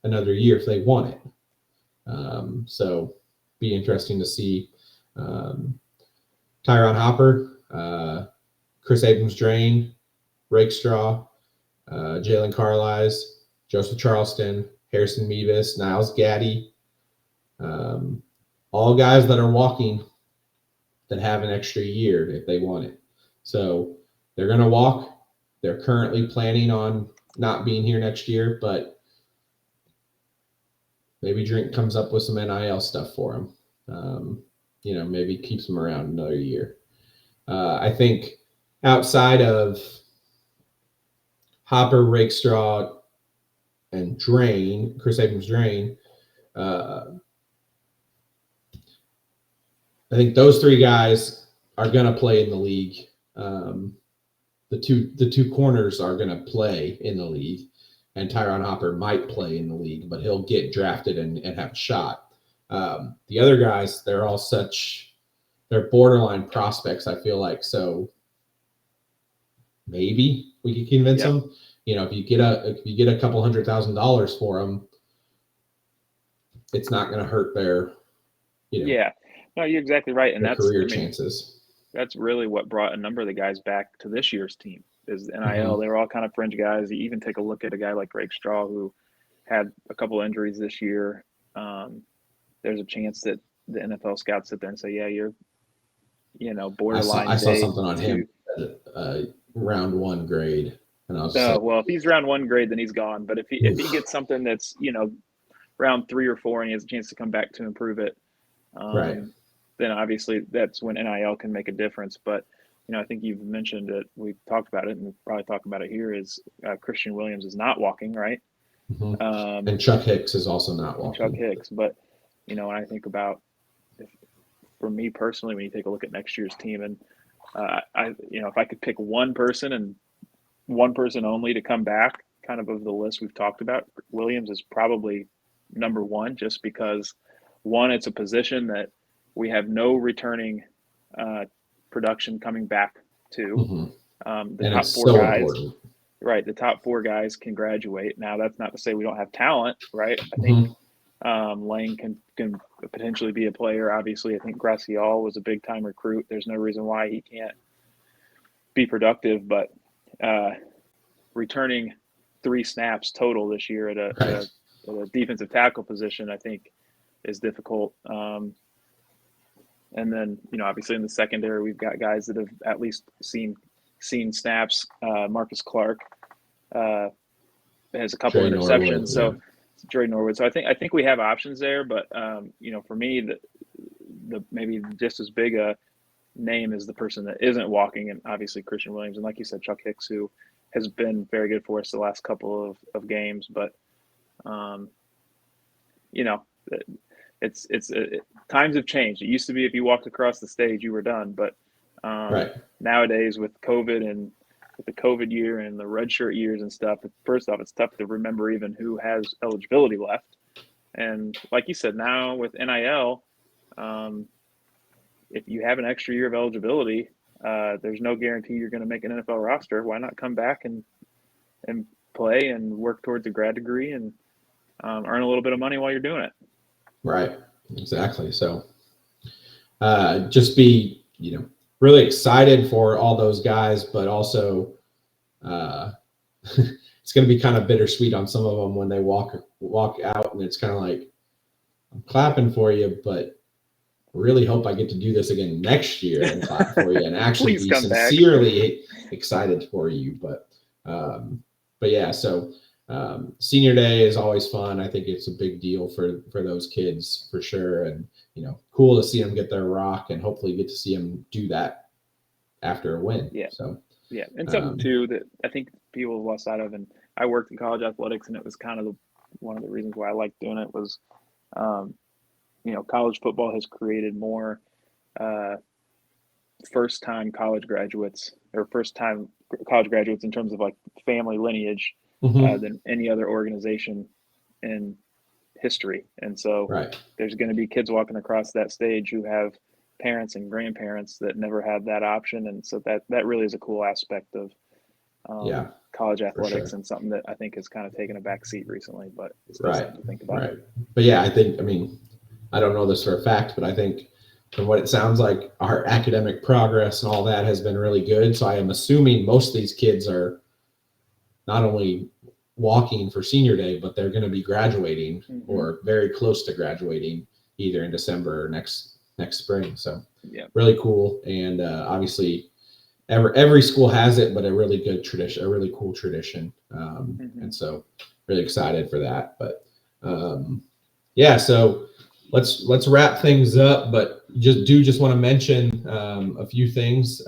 another year if they want it. So be interesting to see. Tyron Hopper, Chris Abrams-Drain, Rakestraw, Jalen Carlisle, Joseph Charleston, Harrison Mevis, Niles Gaddy, all guys that are walking that have an extra year if they want it. So they're going to walk. They're currently planning on not being here next year, but maybe Drink comes up with some NIL stuff for them. Maybe keeps them around another year. I think outside of Hopper, Rakestraw, and Chris Abrams-Drain, I think those 3 guys are going to play in the league. The two corners are going to play in the league, and Tyron Hopper might play in the league, but he'll get drafted and have a shot. The other guys, they're borderline prospects, I feel like. So maybe we could convince them. If you get a couple $100,000 for them, it's not going to hurt their, Yeah, no, you're exactly right, and that's career chances. That's really what brought a number of the guys back to this year's team is NIL. Mm-hmm. They were all kind of fringe guys. You even take a look at a guy like Rakestraw who had a couple injuries this year. There's a chance that the NFL scouts sit there and say, yeah, you're, borderline. I saw something on him, round 1 grade. And I was well, if he's round 1 grade, then he's gone. But if he gets something that's, round 3 or 4 and he has a chance to come back to improve it, right. Then obviously that's when NIL can make a difference. But, I think you've mentioned it. We've talked about it, and we'll probably talk about it here, is Christian Williams is not walking, right? Mm-hmm. And Chuck Hicks is also not walking. Chuck Hicks. But, when I think about, for me personally, when you take a look at next year's team, and if I could pick one person and one person only to come back, kind of the list we've talked about, Williams is probably number 1, just because, one, it's a position that we have no returning production coming back to. Mm-hmm. The top 4 guys, important. Right? The top 4 guys can graduate. Now, that's not to say we don't have talent, right? I think Lang can potentially be a player. Obviously, I think Gracial was a big time recruit. There's no reason why he can't be productive, but returning 3 snaps total this year at a defensive tackle position, I think, is difficult. And then, obviously in the secondary, we've got guys that have at least seen snaps. Marcus Clark has a couple interceptions. So Dre Norwood. So I think we have options there, but for me, the maybe just as big a name is the person that isn't walking, and obviously Christian Williams, and like you said, Chuck Hicks, who has been very good for us the last couple of games. But it's times have changed. It used to be if you walked across the stage, you were done. But nowadays with COVID and with the COVID year and the redshirt years and stuff, first off, it's tough to remember even who has eligibility left. And like you said, now with NIL, if you have an extra year of eligibility, there's no guarantee you're going to make an NFL roster. Why not come back and play and work towards a grad degree and earn a little bit of money while you're doing it? Right. Exactly. So just be, really excited for all those guys, but also it's going to be kind of bittersweet on some of them when they walk out, and it's kind of like, I'm clapping for you, but really hope I get to do this again next year and clap for you and actually be sincerely excited for you. But But yeah, so senior day is always fun. I think it's a big deal for those kids for sure. And, cool to see them get their rock and hopefully get to see them do that after a win. Yeah. So, yeah. And something too that I think people have lost sight of, and I worked in college athletics, and it was kind of one of the reasons why I liked doing it was, college football has created more first-time college graduates or first-time college graduates in terms of like family lineage than any other organization in history. And so there's going to be kids walking across that stage who have parents and grandparents that never had that option. And so that really is a cool aspect of college athletics and something that I think has kind of taken a back seat recently, but it's still something to think about. Right. But yeah, I don't know this for a fact, but I think from what it sounds like, our academic progress and all that has been really good. So I am assuming most of these kids are not only walking for senior day, but they're going to be graduating or very close to graduating either in December or next spring. So really cool. And obviously every school has it, but a really good tradition, a really cool tradition. And so really excited for that. But so let's wrap things up, but just want to mention a few things.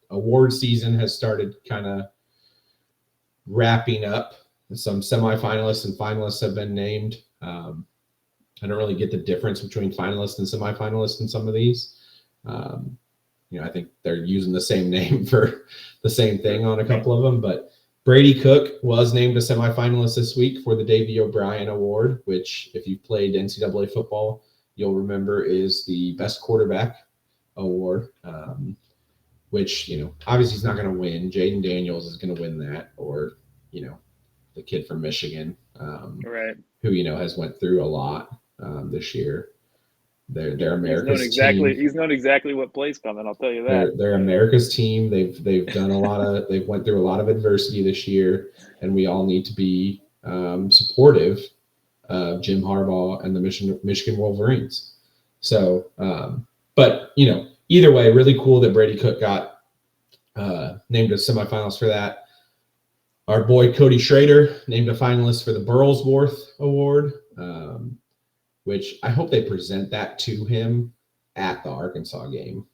Award season has started kind of wrapping up. Some semifinalists and finalists have been named. I don't really get the difference between finalists and semifinalists in some of these. I think they're using the same name for the same thing on a couple of them. But Brady Cook was named a semifinalist this week for the Davey O'Brien Award, which, if you've played NCAA football, you'll remember is the best quarterback award, which, obviously he's not going to win. Jaden Daniels is going to win that, or, the kid from Michigan, who, has went through a lot this year. They're America's team. He's known exactly what play's coming. I'll tell you that. They're America's team. They've done they've went through a lot of adversity this year, and we all need to be supportive of Jim Harbaugh and the Michigan Wolverines. So, but either way, really cool that Brady Cook got named a semifinalist for that. Our boy Cody Schrader named a finalist for the Burlsworth Award, which I hope they present that to him at the Arkansas game.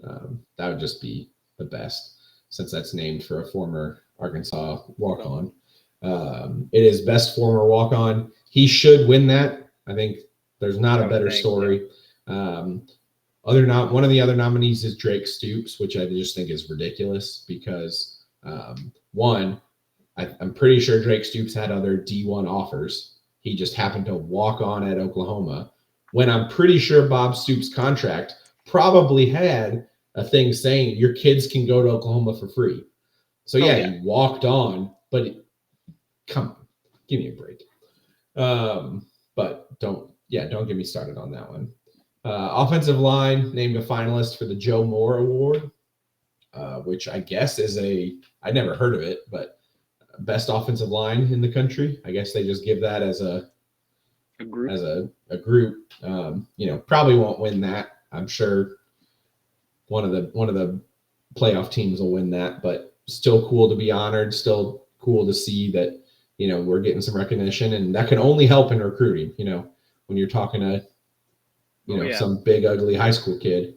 That would just be the best, since that's named for a former Arkansas walk-on. It is best former walk-on. He should win that. I think there's not a better story. One of the other nominees is Drake Stoops, which I just think is ridiculous because I'm pretty sure Drake Stoops had other D1 offers. He just happened to walk on at Oklahoma, when I'm pretty sure Bob Stoops' contract probably had a thing saying your kids can go to Oklahoma for free. So he walked on, but come on, give me a break. But don't get me started on that one. Offensive line named a finalist for the Joe Moore Award, which I guess is I never heard of it, but best offensive line in the country. I guess they just give that as a group. Probably won't win that. I'm sure one of the playoff teams will win that, but still cool to be honored. Still cool to see that, we're getting some recognition, and that can only help in recruiting. When you're talking to, some big, ugly high school kid,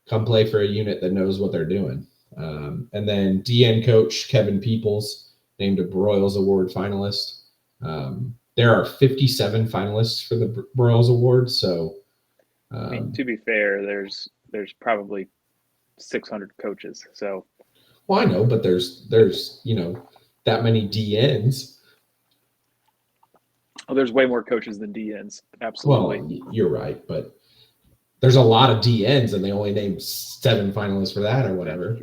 come play for a unit that knows what they're doing. And then DN coach Kevin Peoples named a Broyles Award finalist. There are 57 finalists for the Broyles Award. So, to be fair, there's probably 600 coaches. So, well, I know, but there's that many DNs. Oh, there's way more coaches than DNs. Absolutely. Well, you're right, but there's a lot of DNs, and they only named 7 finalists for that or whatever.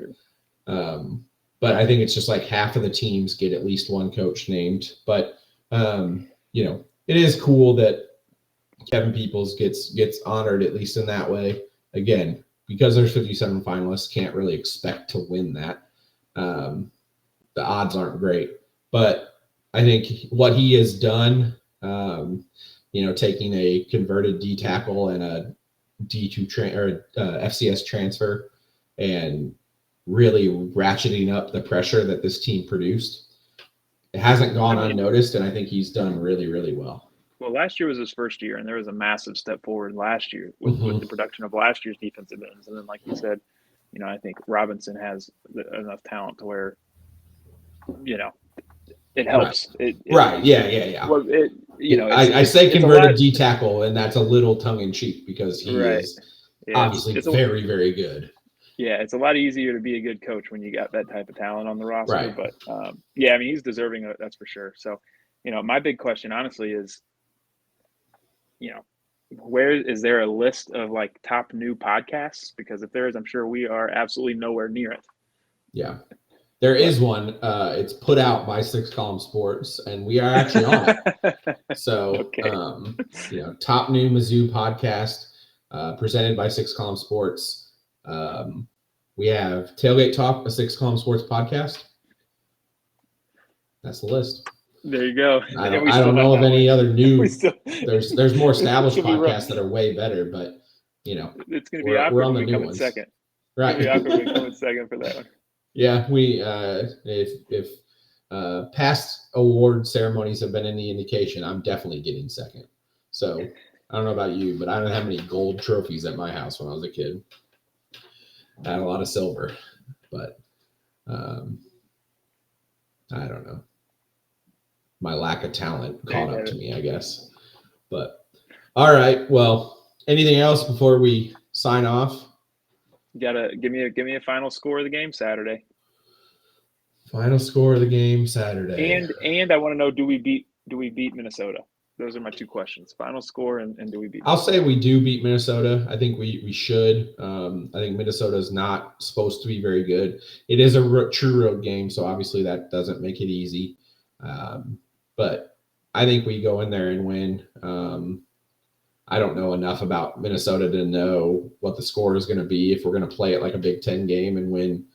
But I think it's just like half of the teams get at least one coach named. But it is cool that Kevin Peoples gets honored, at least in that way. Again, because there's 57 finalists, can't really expect to win that. The odds aren't great. But I think what he has done, taking a converted D tackle and a D2 FCS transfer and really ratcheting up the pressure that this team produced. It hasn't gone unnoticed, and I think he's done really, really well. Well, last year was his first year, and there was a massive step forward last year with the production of last year's defensive ends. And then, like you said, I think Robinson has enough talent to where, it helps. Right. Yeah. Well, I say converted D tackle, and that's a little tongue in cheek because he is obviously very, very good. Yeah, it's a lot easier to be a good coach when you got that type of talent on the roster. Right. But I mean, he's deserving of it, that's for sure. So, my big question, honestly, is, where is there a list of like top new podcasts? Because if there is, I'm sure we are absolutely nowhere near it. Yeah. There is one. It's put out by Six Column Sports, and we are actually on it. So, top new Mizzou podcast presented by Six Column Sports. We have Tailgate Talk, a Six Column Sports podcast. That's the list. There you go. I don't know of any other new. There's more established podcasts that are way better, but it's going to be awkward when we come in second. Right. It's going to be awkward when we come in second for that one. Yeah, we if past award ceremonies have been any indication, I'm definitely getting second. So I don't know about you, but I don't have many gold trophies at my house when I was a kid. I had a lot of silver, but I don't know. My lack of talent caught up to me, I guess. But all right, well, anything else before we sign off? You gotta give me a final score of the game Saturday. Final score of the game Saturday. And I want to know, do we beat Minnesota? Those are my two questions. Final score and do we beat Minnesota? I'll say we do beat Minnesota. I think we should. I think Minnesota is not supposed to be very good. It is a true road game, so obviously that doesn't make it easy. But I think we go in there and win. I don't know enough about Minnesota to know what the score is going to be, if we're going to play it like a Big Ten game and win,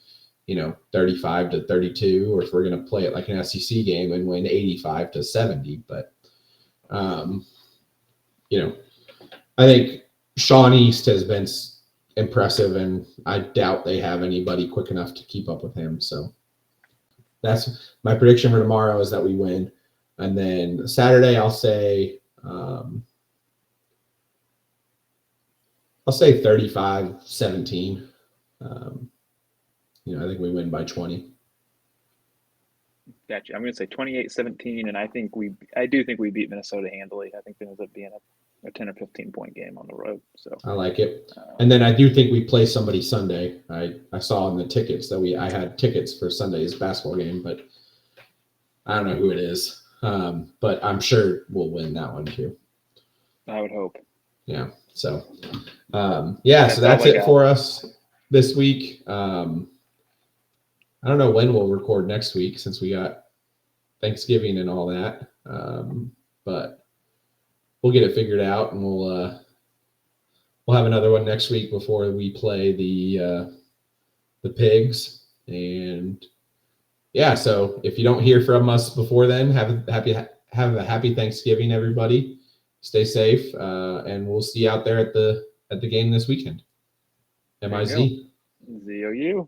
35-32, or if we're going to play it like an SEC game and win 85-70. But, I think Sean East has been impressive, and I doubt they have anybody quick enough to keep up with him. So that's my prediction for tomorrow, is that we win. And then Saturday, I'll say 35-17. I think we win by 20. Gotcha. I'm going to say 28-17, and I do think we beat Minnesota handily. I think it ends up being a 10 or 15 point game on the road. So I like it. And then I do think we play somebody Sunday. I saw in the tickets that I had tickets for Sunday's basketball game, but I don't know who it is. But I'm sure we'll win that one too. I would hope. Yeah. So, so that's it for us this week. I don't know when we'll record next week, since we got Thanksgiving and all that. But we'll get it figured out, and we'll have another one next week before we play the Pigs. And so if you don't hear from us before then, have a happy Thanksgiving, everybody. Stay safe, and we'll see you out there at the game this weekend. MIZ. ZOU.